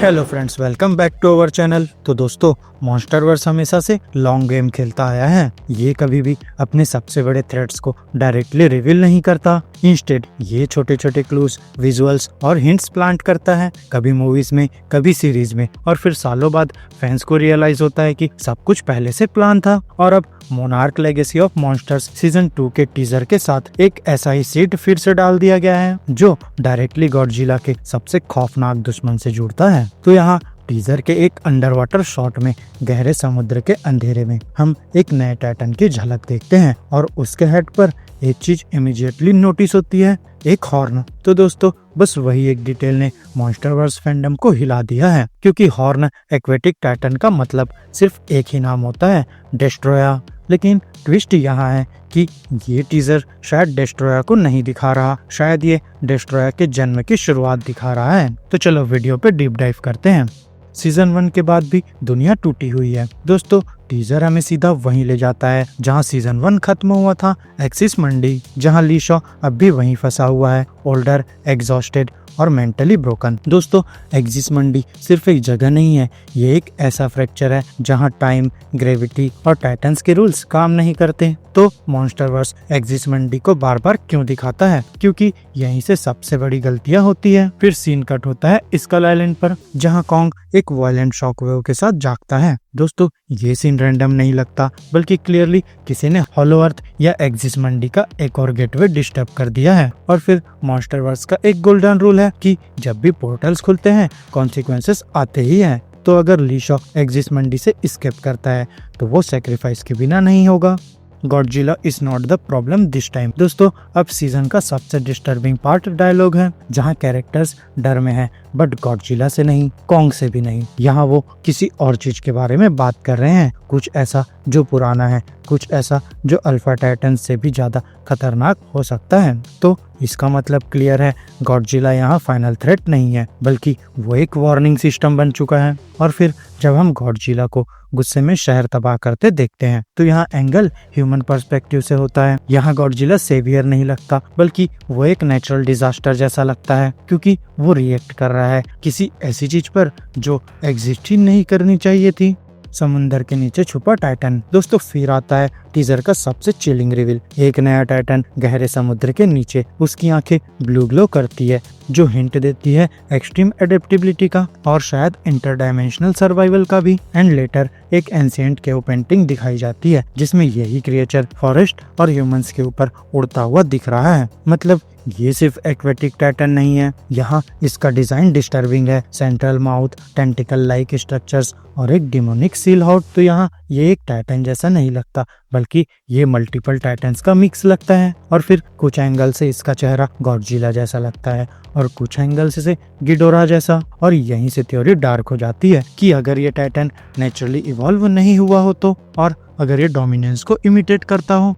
Hello friends, welcome back to our channel. तो दोस्तों, MonsterVerse हमेशा से लॉन्ग गेम खेलता आया है। ये कभी भी अपने सबसे बड़े थ्रेट्स को डायरेक्टली रिवील नहीं करता। इंस्टेड ये छोटे छोटे क्लूज, विजुअल्स और हिंट्स प्लांट करता है, कभी मूवीज में, कभी सीरीज में, और फिर सालों बाद फैंस को रियलाइज होता है कि सब कुछ पहले से प्लान था। और अब monarch legacy of monsters season 2 के टीजर के साथ एक ऐसा ही सीड फिर से डाल दिया गया है जो डायरेक्टली गॉडजिला के सबसे खौफनाक दुश्मन से जुड़ता है। तो यहाँ टीजर के एक अंडर वाटर शॉट में गहरे समुद्र के अंधेरे में हम एक नए टाइटन की झलक देखते हैं और उसके हेड पर एक चीज इमीडिएटली नोटिस होती है, एक हॉर्न। तो दोस्तों, बस वही एक डिटेल ने मॉन्स्टरवर्स फैंडम को हिला दिया है, क्योंकि हॉर्न एक्वेटिक टाइटन का मतलब सिर्फ एक ही नाम होता है, डेस्ट्रॉया। लेकिन ट्विस्ट यहाँ है कि ये टीजर शायद डेस्ट्रॉया को नहीं दिखा रहा, शायद ये डेस्ट्रॉया के जन्म की शुरुआत दिखा रहा है। तो चलो वीडियो पे डीप डाइव करते हैं। सीजन 1 के बाद भी दुनिया टूटी हुई है। दोस्तों, टीजर हमें सीधा वहीं ले जाता है जहां सीजन 1 खत्म हुआ था, एक्सिस मंडी, जहां ली शॉ अब भी वहीं फंसा हुआ है, ओल्डर, एग्जॉस्टेड और मेंटली ब्रोकन। दोस्तों, एक्सिस मंडी सिर्फ एक जगह नहीं है, ये एक ऐसा फ्रैक्चर है जहां टाइम, ग्रेविटी और टाइटन्स के रूल्स काम नहीं करते। तो मॉन्स्टरवर्स एक्सिस मंडी को बार बार क्यों दिखाता है? क्योंकि यहीं से सबसे बड़ी गलतियां होती है। फिर सीन कट होता है स्कल आइलैंड पर, जहां कॉन्ग एक वायलेंट शॉकवेव के साथ जागता है। दोस्तों, ये सीन रैंडम नहीं लगता, बल्कि क्लियरली किसी ने हॉलो अर्थ या एक्सिस मंडी का एक और गेटवे डिस्टर्ब कर दिया है। और फिर मॉन्स्टरवर्स का एक गोल्डन रूल है कि जब भी पोर्टल्स खुलते हैं, कॉन्सिक्वेंसेस आते ही हैं। तो अगर ली शॉ एक्सिस मंडी से एस्केप करता है तो वो सैक्रिफाइस के बिना नहीं होगा। Godzilla is not the problem this time. दोस्तों, अब सीजन का सबसे डिस्टर्बिंग पार्ट डायलॉग है, जहां कैरेक्टर्स डर में हैं, बट गॉडजिला से नहीं, कॉन्ग से भी नहीं। यहाँ वो किसी और चीज के बारे में बात कर रहे हैं, कुछ ऐसा जो पुराना है, कुछ ऐसा जो अल्फा टाइटन से भी ज्यादा खतरनाक हो सकता है। तो इसका मतलब क्लियर है, गॉडजिला यहाँ फाइनल थ्रेट नहीं है, बल्कि वो एक वार्निंग सिस्टम बन चुका है। और फिर जब हम गॉडजिला को गुस्से में शहर तबाह करते देखते हैं, तो यहाँ एंगल ह्यूमन पर्सपेक्टिव से होता है। यहाँ गॉडजिला सेवियर नहीं लगता, बल्कि वो एक नेचुरल डिजास्टर जैसा लगता है, क्योंकि वो रिएक्ट कर रहा है किसी ऐसी चीज पर जो एग्जिस्ट ही नहीं करनी चाहिए थी, समुंदर के नीचे छुपा टाइटन। दोस्तों, फिर आता है टीजर का सबसे चिलिंग रिवील, एक नया टाइटन गहरे समुद्र के नीचे। उसकी आंखें ब्लू ग्लो करती है, जो हिंट देती है एक्सट्रीम एडेप्टेबिलिटी का और शायद इंटरडायमेंशनल सर्वाइवल का भी। एंड लेटर एक एंशिएंट केव पेंटिंग दिखाई जाती है, जिसमें यही क्रिएचर फॉरेस्ट और ह्यूमंस के ऊपर उड़ता हुआ दिख रहा है। मतलब ये सिर्फ एक्वेटिक टाइटन नहीं है, यहाँ इसका डिजाइन डिस्टर्बिंग है, central mouth, tentacle like structures और एक डिमोनिक सील हाउट। तो यहाँ ये एक टाइटन जैसा नहीं लगता, बल्कि ये मल्टीपल टाइटन्स का मिक्स लगता है। और फिर कुछ एंगल से इसका चेहरा गॉडजिला जैसा लगता है और कुछ एंगल से गिडोरा जैसा। और यहीं से थ्योरी डार्क हो जाती है कि अगर ये टाइटन नेचुरली इवॉल्व नहीं हुआ हो तो, और अगर ये डोमिनेंस को इमिटेट करता हो,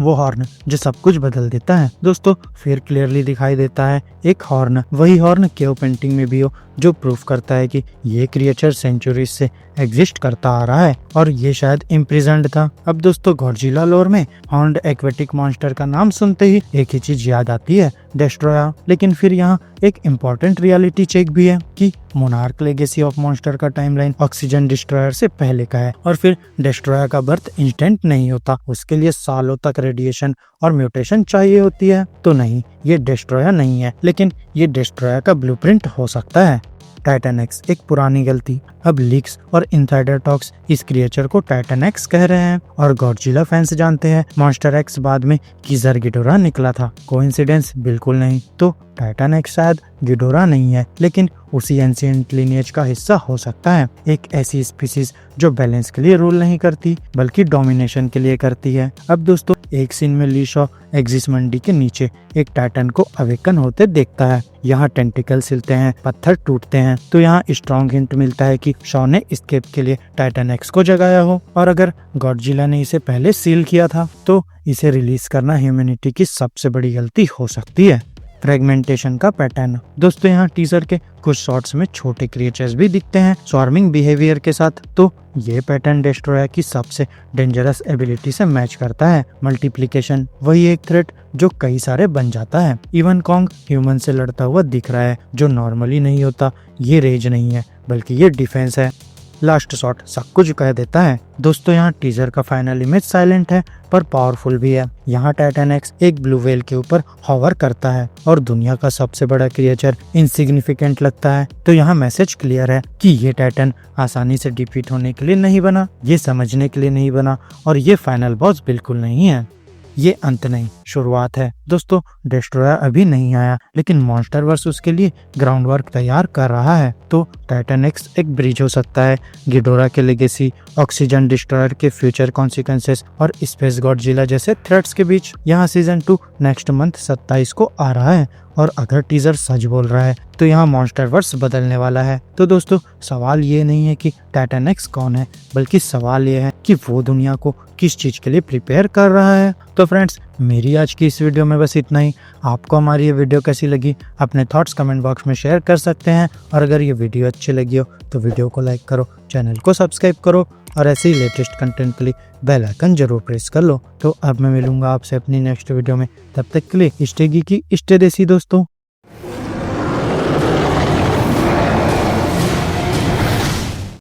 वो हॉर्न जो सब कुछ बदल देता है। दोस्तों, फिर क्लियरली दिखाई देता है एक हॉर्न, वही हॉर्न केव पेंटिंग में भी हो, जो प्रूफ करता है कि ये क्रिएचर सेंचुरीज से एग्जिस्ट करता आ रहा है और ये शायद इम्प्रिजन्ड था। अब दोस्तों, गॉडजिला लोर में हॉर्न्ड एक्वेटिक मॉन्स्टर का नाम सुनते ही एक ही चीज याद आती है, डेस्ट्रॉया। लेकिन फिर यहाँ एक इम्पोर्टेंट रियलिटी चेक भी है कि मोनार्क लेगेसी ऑफ मॉन्स्टर का टाइमलाइन ऑक्सीजन डिस्ट्रॉयर से पहले का है। और फिर डेस्ट्रॉया का बर्थ इंस्टेंट नहीं होता, उसके लिए सालों तक रेडिएशन और म्यूटेशन चाहिए होती है। तो नहीं, ये डेस्ट्रॉया नहीं है, लेकिन ये डेस्ट्रॉया का ब्लूप्रिंट हो सकता है। टाइटन एक्स एक पुरानी गलती। अब लीक्स और इनसाइडर टॉक्स इस क्रिएचर को टाइटन एक्स कह रहे हैं, और गॉडजिला फैंस जानते हैं मॉन्स्टर एक्स बाद में किजर गिडोरा निकला था। कोइंसिडेंस? बिल्कुल नहीं। तो टाइटन एक्स शायद गिडोरा नहीं है, लेकिन उसी एंशिएंट लिनिएज का हिस्सा हो सकता है, एक ऐसी स्पीसीज जो बैलेंस के लिए रूल नहीं करती, बल्कि डोमिनेशन के लिए करती है। अब दोस्तों, एक सीन में ली शॉ एक्सिस मंडी के नीचे एक टाइटन को अवेकन होते देखता है। यहाँ टेंटिकल सिलते हैं, पत्थर टूटते हैं। तो यहाँ स्ट्रॉन्ग हिंट मिलता है कि शॉ ने एस्केप के लिए टाइटन एक्स को जगाया हो, और अगर गॉडजिला ने इसे पहले सील किया था तो इसे रिलीज करना ह्यूमैनिटी की सबसे बड़ी गलती हो सकती है। फ्रेगमेंटेशन का पैटर्न। दोस्तों यहाँ टीजर के कुछ शॉट्स में छोटे क्रिएचर्स भी दिखते हैं स्वार्मिंग बिहेवियर के साथ, तो ये पैटर्न डेस्ट्रॉयर की सबसे डेंजरस एबिलिटी से मैच करता है। मल्टीप्लिकेशन, वही एक थ्रेट जो कई सारे बन जाता है। इवन कॉन्ग ह्यूमन से लड़ता हुआ दिख रहा है, जो नॉर्मली नहीं होता। ये रेज नहीं है बल्कि ये डिफेंस है। लास्ट शॉट सब कुछ कह देता है। दोस्तों यहाँ टीजर का फाइनल इमेज साइलेंट है पर पावरफुल भी है। यहाँ टाइटन एक्स एक ब्लू व्हेल के ऊपर हॉवर करता है और दुनिया का सबसे बड़ा क्रिएचर इनसिग्निफिकेंट लगता है। तो यहाँ मैसेज क्लियर है कि ये टाइटन आसानी से डिफीट होने के लिए नहीं बना, ये समझने के लिए नहीं बना, और ये फाइनल बॉस बिल्कुल नहीं है। ये अंत नहीं, शुरुआत है। दोस्तों डिस्ट्रॉयर अभी नहीं आया, लेकिन मॉन्स्टरवर्स उसके लिए ग्राउंड वर्क तैयार कर रहा है। तो टाइटन एक्स एक ब्रिज हो सकता है गिडोरा के लेगेसी, ऑक्सीजन डिस्ट्रॉयर के फ्यूचर कॉन्सिक्वेंसेस और स्पेस गॉडजिला जैसे थ्रेट्स के बीच। यहाँ सीजन 2 नेक्स्ट मंथ 27 को आ रहा है, और अगर टीजर सच बोल रहा है तो यहाँ मॉन्स्टरवर्स बदलने वाला है। तो दोस्तों सवाल ये नहीं है कि टाइटन एक्स कौन है, बल्कि सवाल ये है कि वो दुनिया को किस चीज के लिए प्रिपेयर कर रहा है। तो फ्रेंड्स मेरी आज की इस वीडियो में बस इतना ही। आपको हमारी ये वीडियो कैसी लगी अपने थॉट्स कमेंट बॉक्स में शेयर कर सकते हैं, और अगर ये वीडियो अच्छी लगी हो तो वीडियो को लाइक करो, चैनल को सब्सक्राइब करो, और ऐसे ही लेटेस्ट कंटेंट के लिए बेल आइकन जरूर प्रेस कर लो। तो अब मैं मिलूंगा आपसे अपनी नेक्स्ट वीडियो में, तब तक के लिए स्टे गीकी स्टे देसी दोस्तों।